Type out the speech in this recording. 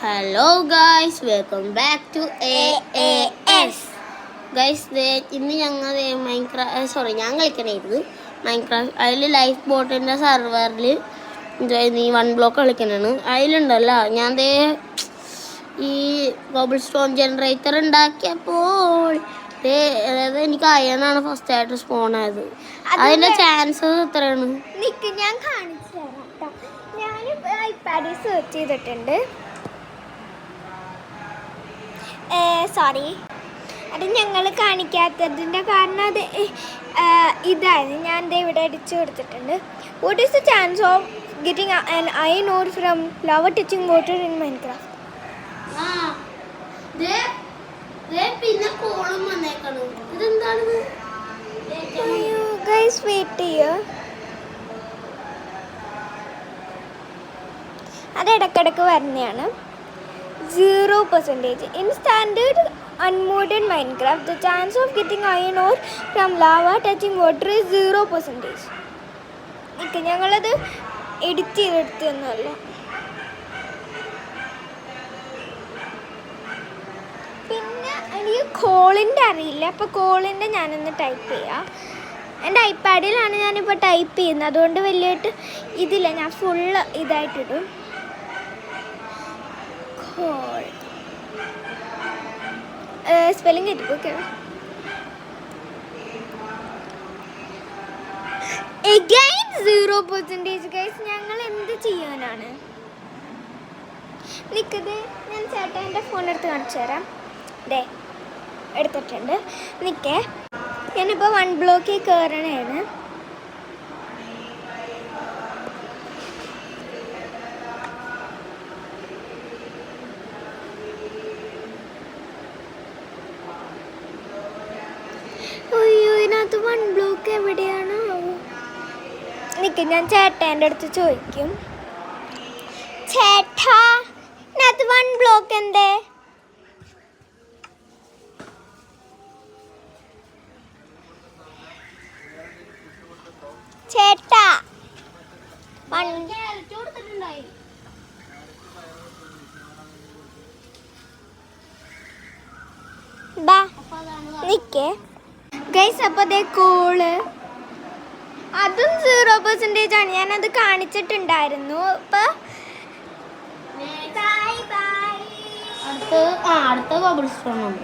Hello guys, welcome back to AAS. Guys, ഇന്ന് ഞങ്ങൾ ഞാൻ കളിക്കണായിരുന്നു മൈൻക്രാഫ്റ്റ്. അതിൽ ലൈഫ് ബോട്ടിൻ്റെ സെർവറിൽ ഈ 1 ബ്ലോക്ക് കളിക്കണാണ്. അതിലുണ്ടല്ലോ ഞാൻ ഈ കോബിൾ സ്റ്റോൺ ജനറേറ്റർ ഉണ്ടാക്കിയപ്പോൾ അതായത് എനിക്ക് അയണാണ് ഫസ്റ്റ് ആയിട്ട് സ്പോൺ ആയത്. അതിൻ്റെ ചാൻസ് എത്രയാണ്? ഞാൻ കാണിച്ചു തരാം കേട്ടോ. ഞാൻ ഐപാഡിൽ സെർച്ച് ചെയ്തിട്ടുണ്ട്. സോറി, അത് ഞങ്ങൾ കാണിക്കാത്തതിൻ്റെ കാരണം അത് ഇതായിരുന്നു. ഞാൻ ഇവിടെ അടിച്ചു കൊടുത്തിട്ടുണ്ട്. What is the chance of getting an iron ore from lava touching water in Minecraft? പിന്നെ കോളും വന്നേക്കണം. ഇതെന്താണ്? ഗൈസ് വെയിറ്റ് ചെയ്യുക. അത് ഇടയ്ക്കിടയ്ക്ക് വരുന്നതാണ്. 0%. In standard unmodded Minecraft, the chance of getting iron ore from lava touching water is 0%. ഞങ്ങളത് edit ചെയ്തെടുത്തൊന്നുമല്ല. പിന്നെ എനിക്ക് കോളിൻ്റെ അറിയില്ല. അപ്പോൾ കോളിൻ്റെ ഞാനൊന്ന് ടൈപ്പ് ചെയ്യാം. എൻ്റെ ഐപാഡിലാണ് ഞാനിപ്പോൾ ടൈപ്പ് ചെയ്യുന്നത്. അതുകൊണ്ട് വലിയായിട്ട് ഇതില്ല, ഞാൻ ഫുള്ള് ഇതായിട്ടിടും. Spelling okay. Again 0%. ഗൈസ്, ഞങ്ങൾ എന്ത് ചെയ്യാനാണ്? നിൽക്കത്, ഞാൻ ചേട്ടൻ്റെ ഫോൺ എടുത്ത് കാണിച്ചു തരാം. എടുത്തിട്ടുണ്ട്. നിൽക്കേ, ഞാനിപ്പോൾ 1 ബ്ലോക്കിൽ കയറണേണ്. അയ്യോ, ഇതിനകത്ത് 1 ബ്ലോക്ക് എവിടെയാണോ? നിൽക്ക്, ഞാൻ ചേട്ടൻ്റെ അടുത്ത് ചോദിക്കും. ചേട്ടാ, ഇതിനകത്ത് 1 ബ്ലോക്ക് എന്തേ? ചേട്ടാ, നിക്കേ ഗൈസ്. അപ്പോൾ അതേ കോള് അതും 0% ആണ്. ഞാനത് കാണിച്ചിട്ടുണ്ടായിരുന്നു. അപ്പോൾ അടുത്ത കോബിൾ സ്റ്റോൺ ഉണ്ട്.